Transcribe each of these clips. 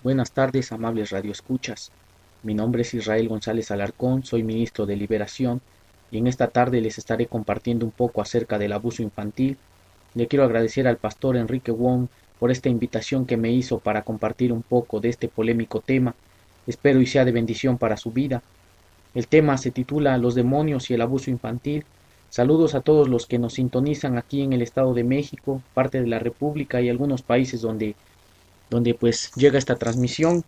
Buenas tardes, amables radioescuchas. Mi nombre es Israel González Alarcón, soy ministro de Liberación y en esta tarde les estaré compartiendo un poco acerca del abuso infantil. Le quiero agradecer al pastor Enrique Wong por esta invitación que me hizo para compartir un poco de este polémico tema. Espero y sea de bendición para su vida. El tema se titula Los demonios y el abuso infantil. Saludos a todos los que nos sintonizan aquí en el Estado de México, parte de la República y algunos países donde pues llega esta transmisión.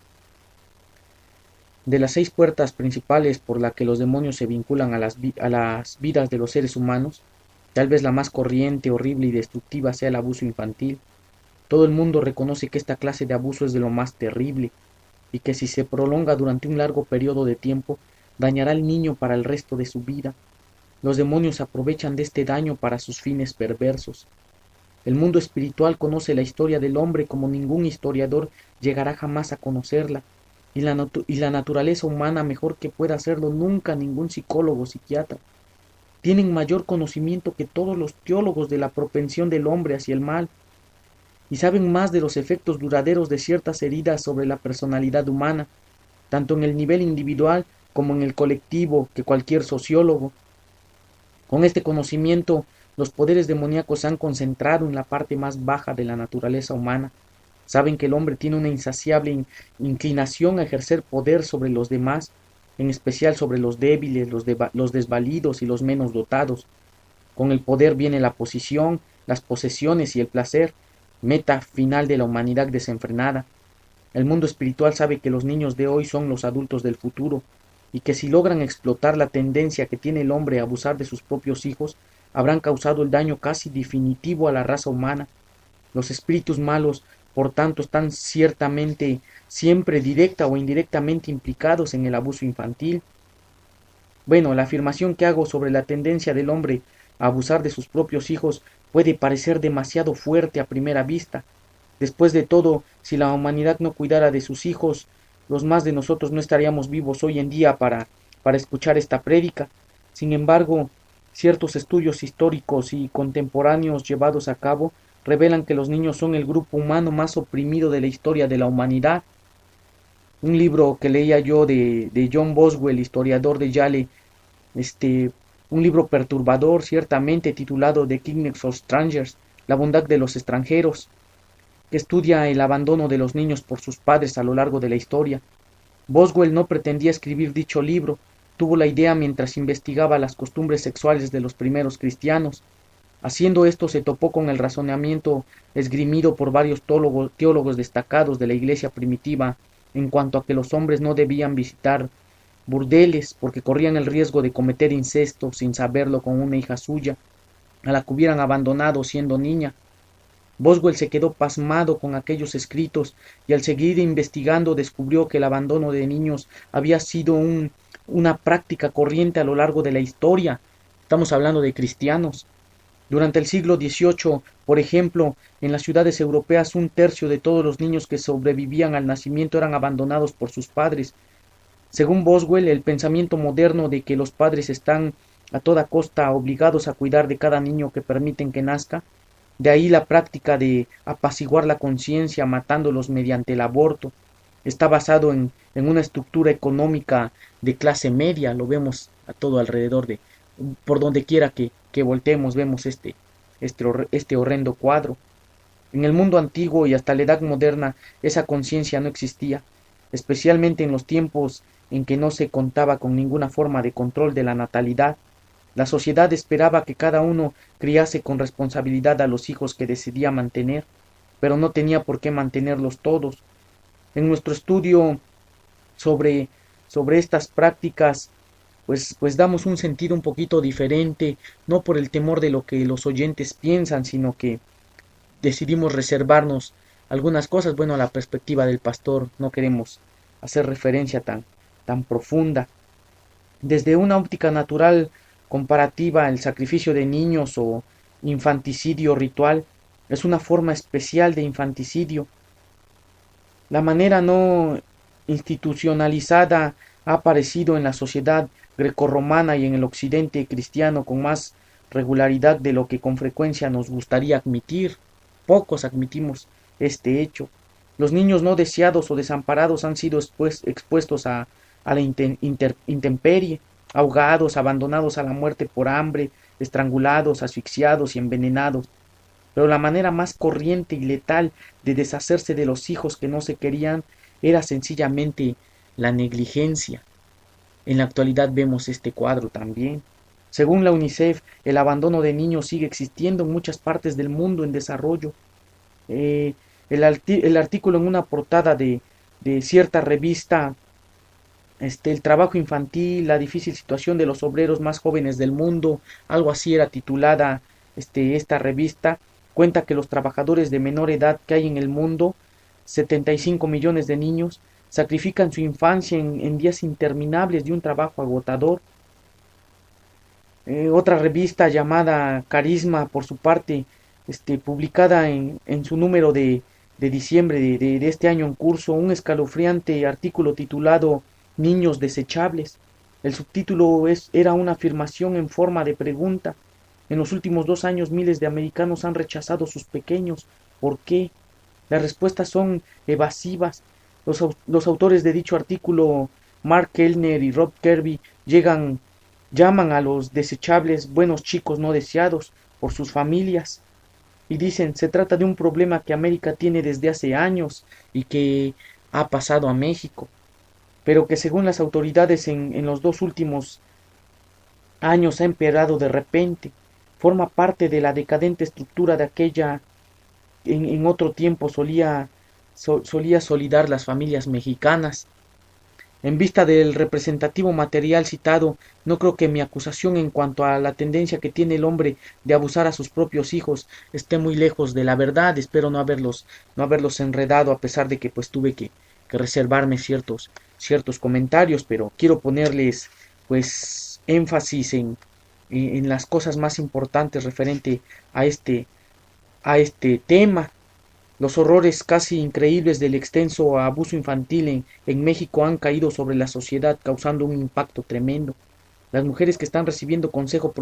De las 6 puertas principales por las que los demonios se vinculan a las vidas de los seres humanos, tal vez la más corriente, horrible y destructiva sea el abuso infantil. Todo el mundo reconoce que esta clase de abuso es de lo más terrible y que si se prolonga durante un largo periodo de tiempo, dañará al niño para el resto de su vida. Los demonios aprovechan de este daño para sus fines perversos. El mundo espiritual conoce la historia del hombre como ningún historiador llegará jamás a conocerla, y la naturaleza humana mejor que pueda hacerlo nunca ningún psicólogo o psiquiatra. Tienen mayor conocimiento que todos los teólogos de la propensión del hombre hacia el mal, y saben más de los efectos duraderos de ciertas heridas sobre la personalidad humana, tanto en el nivel individual como en el colectivo, que cualquier sociólogo. Con este conocimiento, los poderes demoníacos se han concentrado en la parte más baja de la naturaleza humana. Saben que el hombre tiene una insaciable inclinación a ejercer poder sobre los demás, en especial sobre los débiles, los desvalidos y los menos dotados. Con el poder viene la posición, las posesiones y el placer, meta final de la humanidad desenfrenada. El mundo espiritual sabe que los niños de hoy son los adultos del futuro, y que si logran explotar la tendencia que tiene el hombre a abusar de sus propios hijos, habrán causado el daño casi definitivo a la raza humana. Los espíritus malos, por tanto, están ciertamente siempre directa o indirectamente implicados en el abuso infantil. Bueno, la afirmación que hago sobre la tendencia del hombre a abusar de sus propios hijos puede parecer demasiado fuerte a primera vista. Después de todo, si la humanidad no cuidara de sus hijos, los más de nosotros no estaríamos vivos hoy en día para escuchar esta prédica. Sin embargo, ciertos estudios históricos y contemporáneos llevados a cabo revelan que los niños son el grupo humano más oprimido de la historia de la humanidad. Un libro que leía yo de John Boswell, historiador de Yale, un libro perturbador, ciertamente, titulado The Kindness of Strangers, la bondad de los extranjeros, que estudia el abandono de los niños por sus padres a lo largo de la historia. Boswell no pretendía escribir dicho libro, tuvo la idea mientras investigaba las costumbres sexuales de los primeros cristianos. Haciendo esto se topó con el razonamiento esgrimido por varios teólogos destacados de la iglesia primitiva en cuanto a que los hombres no debían visitar burdeles porque corrían el riesgo de cometer incesto sin saberlo con una hija suya, a la que hubieran abandonado siendo niña. Boswell se quedó pasmado con aquellos escritos y al seguir investigando descubrió que el abandono de niños había sido una práctica corriente a lo largo de la historia. Estamos hablando de cristianos. Durante el siglo XVIII, por ejemplo, en las ciudades europeas 1/3 de todos los niños que sobrevivían al nacimiento eran abandonados por sus padres. Según Boswell, el pensamiento moderno de que los padres están a toda costa obligados a cuidar de cada niño que permiten que nazca, de ahí la práctica de apaciguar la conciencia matándolos mediante el aborto, está basado en una estructura económica de clase media, lo vemos a todo alrededor por donde quiera que volteemos vemos este horrendo cuadro. En el mundo antiguo y hasta la edad moderna esa conciencia no existía, especialmente en los tiempos en que no se contaba con ninguna forma de control de la natalidad. La sociedad esperaba que cada uno criase con responsabilidad a los hijos que decidía mantener, pero no tenía por qué mantenerlos todos. En nuestro estudio sobre estas prácticas, pues damos un sentido un poquito diferente, no por el temor de lo que los oyentes piensan, sino que decidimos reservarnos algunas cosas. Bueno, a la perspectiva del pastor no queremos hacer referencia tan profunda. Desde una óptica natural comparativa, el sacrificio de niños o infanticidio ritual es una forma especial de infanticidio. La manera no institucionalizada ha aparecido en la sociedad grecorromana y en el occidente cristiano con más regularidad de lo que con frecuencia nos gustaría admitir. Pocos admitimos este hecho. Los niños no deseados o desamparados han sido expuestos a la intemperie, ahogados, abandonados a la muerte por hambre, estrangulados, asfixiados y envenenados. Pero la manera más corriente y letal de deshacerse de los hijos que no se querían era sencillamente la negligencia. En la actualidad vemos este cuadro también. Según la UNICEF, el abandono de niños sigue existiendo en muchas partes del mundo en desarrollo. El artículo en una portada de cierta revista, el trabajo infantil, la difícil situación de los obreros más jóvenes del mundo, algo así era titulada esta revista, cuenta que los trabajadores de menor edad que hay en el mundo, 75 millones de niños, sacrifican su infancia en días interminables de un trabajo agotador. Otra revista llamada Carisma, por su parte, publicada en su número de diciembre de este año en curso, un escalofriante artículo titulado Niños desechables. El subtítulo era una afirmación en forma de pregunta. En los últimos 2 años miles de americanos han rechazado sus pequeños. ¿Por qué? Las respuestas son evasivas. Los autores de dicho artículo, Mark Kellner y Rob Kirby, llaman a los desechables buenos chicos no deseados por sus familias. Y dicen, se trata de un problema que América tiene desde hace años y que ha pasado a México, pero que según las autoridades en los 2 últimos años ha empeorado de repente. Forma parte de la decadente estructura de aquella en otro tiempo solía solidar las familias mexicanas. En vista del representativo material citado, no creo que mi acusación en cuanto a la tendencia que tiene el hombre de abusar a sus propios hijos esté muy lejos de la verdad. Espero no haberlos enredado, a pesar de que pues tuve que reservarme ciertos comentarios, pero quiero ponerles pues énfasis en las cosas más importantes referente a este tema. Los horrores casi increíbles del extenso abuso infantil en México han caído sobre la sociedad, causando un impacto tremendo. Las mujeres que están recibiendo consejo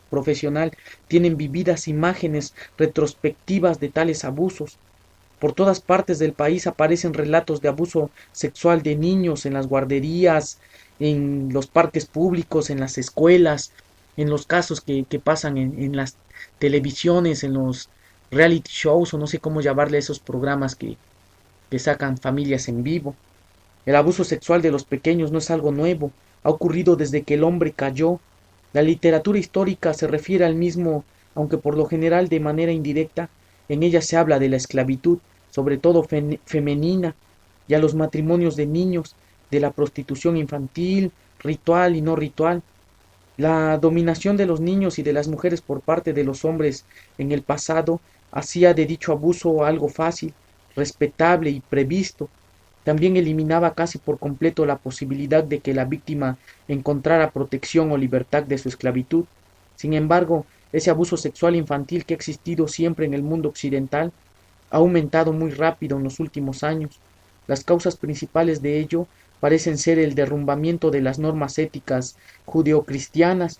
profesional tienen vividas imágenes retrospectivas de tales abusos. Por todas partes del país aparecen relatos de abuso sexual de niños en las guarderías, en los parques públicos, en las escuelas, en los casos que pasan en las televisiones, en los reality shows, o no sé cómo llamarle a esos programas que sacan familias en vivo. El abuso sexual de los pequeños no es algo nuevo, ha ocurrido desde que el hombre cayó. La literatura histórica se refiere al mismo, aunque por lo general de manera indirecta. En ella se habla de la esclavitud, sobre todo femenina, y a los matrimonios de niños, de la prostitución infantil, ritual y no ritual. La dominación de los niños y de las mujeres por parte de los hombres en el pasado hacía de dicho abuso algo fácil, respetable y previsto. También eliminaba casi por completo la posibilidad de que la víctima encontrara protección o libertad de su esclavitud. Sin embargo, ese abuso sexual infantil que ha existido siempre en el mundo occidental ha aumentado muy rápido en los últimos años. Las causas principales de ello parecen ser el derrumbamiento de las normas éticas judeocristianas,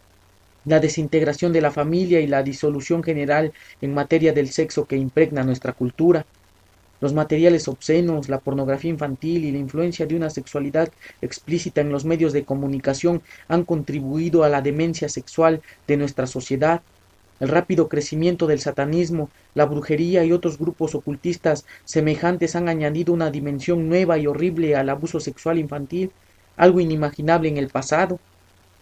la desintegración de la familia y la disolución general en materia del sexo que impregna nuestra cultura. Los materiales obscenos, la pornografía infantil y la influencia de una sexualidad explícita en los medios de comunicación han contribuido a la demencia sexual de nuestra sociedad. El rápido crecimiento del satanismo, la brujería y otros grupos ocultistas semejantes han añadido una dimensión nueva y horrible al abuso sexual infantil, algo inimaginable en el pasado.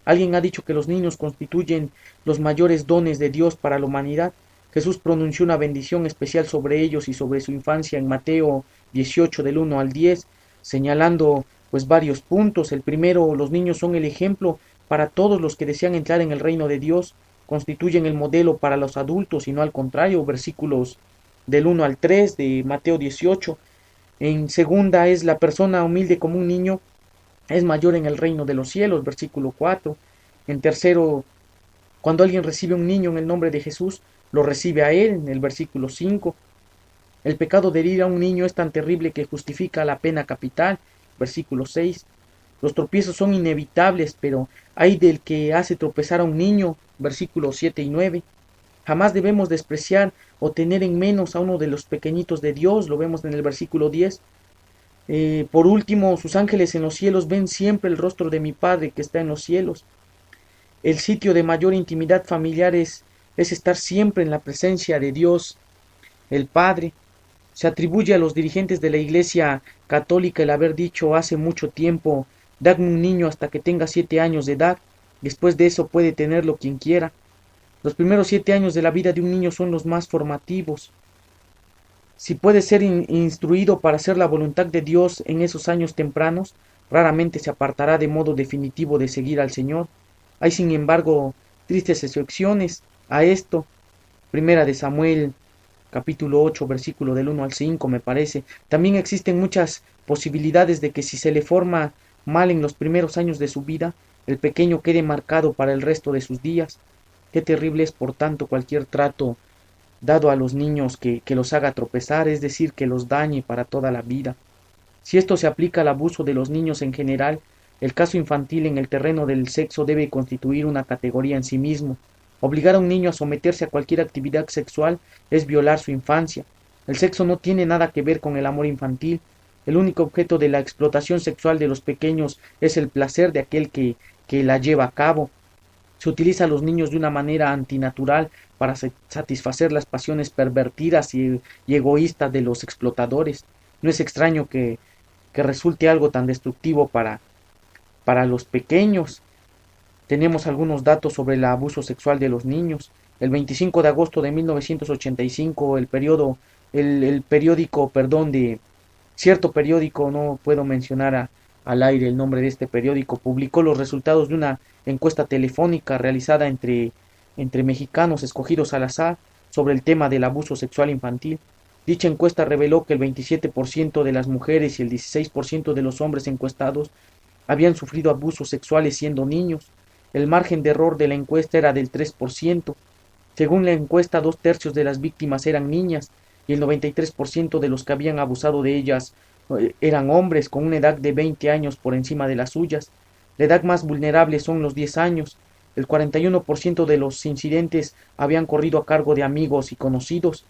Alguien ha dicho que los niños constituyen los mayores dones de Dios para la humanidad. Jesús pronunció una bendición especial sobre ellos y sobre su infancia en Mateo 18 del 1 al 10, señalando pues varios puntos. El primero, los niños son el ejemplo para todos los que desean entrar en el reino de Dios, constituyen el modelo para los adultos y no al contrario, versículos del 1 al 3 de Mateo 18. En segunda es la persona humilde como un niño es mayor en el reino de los cielos, versículo 4. En tercero, cuando alguien recibe un niño en el nombre de Jesús, lo recibe a él, en el versículo 5. El pecado de herir a un niño es tan terrible que justifica la pena capital, versículo 6. Los tropiezos son inevitables, pero hay del que hace tropezar a un niño, versículos 7 y 9. Jamás debemos despreciar o tener en menos a uno de los pequeñitos de Dios, lo vemos en el versículo 10. Por último, sus ángeles en los cielos ven siempre el rostro de mi Padre que está en los cielos. El sitio de mayor intimidad familiar es estar siempre en la presencia de Dios, el Padre. Se atribuye a los dirigentes de la Iglesia Católica el haber dicho hace mucho tiempo: dadme un niño hasta que tenga 7 años de edad, después de eso puede tenerlo quien quiera. Los primeros 7 años de la vida de un niño son los más formativos. Si puede ser instruido para hacer la voluntad de Dios en esos años tempranos, raramente se apartará de modo definitivo de seguir al Señor. Hay sin embargo tristes excepciones a esto. Primera de Samuel, capítulo 8, versículo del 1 al 5, me parece. También existen muchas posibilidades de que si se le forma mal en los primeros años de su vida, el pequeño quede marcado para el resto de sus días. Qué terrible es, por tanto, cualquier trato dado a los niños que los haga tropezar, es decir, que los dañe para toda la vida. Si esto se aplica al abuso de los niños en general, el caso infantil en el terreno del sexo debe constituir una categoría en sí mismo. Obligar a un niño a someterse a cualquier actividad sexual es violar su infancia. El sexo no tiene nada que ver con el amor infantil. El único objeto de la explotación sexual de los pequeños es el placer de aquel que la lleva a cabo. Se utiliza a los niños de una manera antinatural para satisfacer las pasiones pervertidas y egoístas de los explotadores. No es extraño que resulte algo tan destructivo para los pequeños. Tenemos algunos datos sobre el abuso sexual de los niños. El 25 de agosto de 1985, el periódico, de cierto periódico, no puedo mencionar al aire el nombre de este periódico, publicó los resultados de una encuesta telefónica realizada entre mexicanos escogidos al azar sobre el tema del abuso sexual infantil. Dicha encuesta reveló que el 27% de las mujeres y el 16% de los hombres encuestados habían sufrido abusos sexuales siendo niños. El margen de error de la encuesta era del 3%. Según la encuesta, 2/3 de las víctimas eran niñas y el 93% de los que habían abusado de ellas eran hombres con una edad de 20 años por encima de las suyas. La edad más vulnerable son los 10 años. El 41% de los incidentes habían corrido a cargo de amigos y conocidos,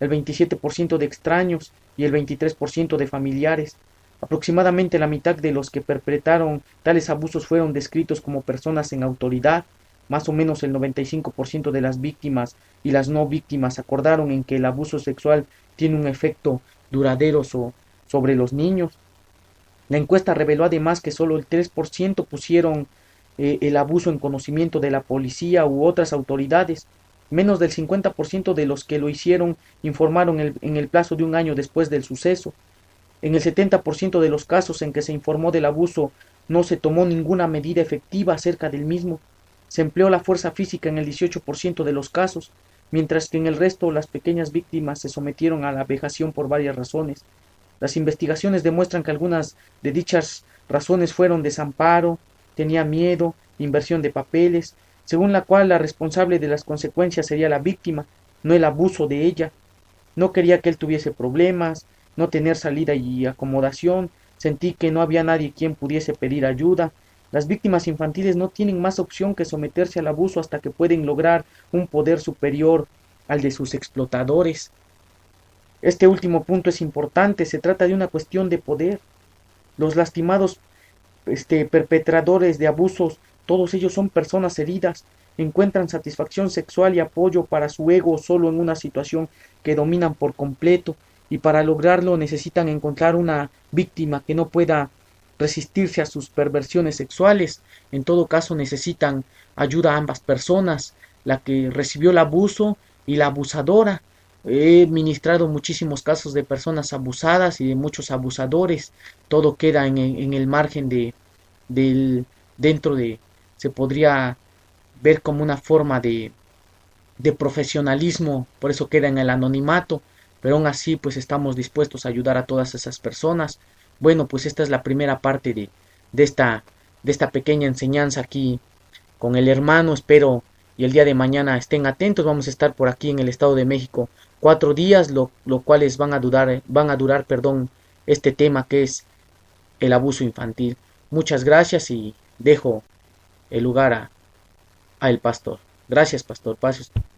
el 27% de extraños y el 23% de familiares. Aproximadamente la mitad de los que perpetraron tales abusos fueron descritos como personas en autoridad. Más o menos el 95% de las víctimas y las no víctimas acordaron en que el abuso sexual tiene un efecto duradero sobre los niños. La encuesta reveló además que solo el 3% pusieron el abuso en conocimiento de la policía u otras autoridades. Menos del 50% de los que lo hicieron informaron en el plazo de un año después del suceso. En el 70% de los casos en que se informó del abuso no se tomó ninguna medida efectiva acerca del mismo. Se empleó la fuerza física en el 18% de los casos, mientras que en el resto las pequeñas víctimas se sometieron a la vejación por varias razones. Las investigaciones demuestran que algunas de dichas razones fueron desamparo, tenía miedo, inversión de papeles, según la cual la responsable de las consecuencias sería la víctima, no el abuso de ella. No quería que él tuviese problemas, no tener salida y acomodación, sentí que no había nadie quien pudiese pedir ayuda. Las víctimas infantiles no tienen más opción que someterse al abuso hasta que pueden lograr un poder superior al de sus explotadores. Este último punto es importante, se trata de una cuestión de poder. Los lastimados perpetradores de abusos, todos ellos son personas heridas, encuentran satisfacción sexual y apoyo para su ego solo en una situación que dominan por completo, y para lograrlo necesitan encontrar una víctima que no pueda resistirse a sus perversiones sexuales. En todo caso necesitan ayuda a ambas personas, la que recibió el abuso y la abusadora. He ministrado muchísimos casos de personas abusadas y de muchos abusadores. Todo queda en el margen se podría ver como una forma de profesionalismo, por eso queda en el anonimato, pero aún así pues estamos dispuestos a ayudar a todas esas personas. Bueno, pues esta es la primera parte de esta pequeña enseñanza aquí con el hermano. Espero y el día de mañana estén atentos. Vamos a estar por aquí en el Estado de México 4 días, lo cuales van a durar, este tema que es el abuso infantil. Muchas gracias y dejo el lugar a el pastor. Gracias, pastor. Pases.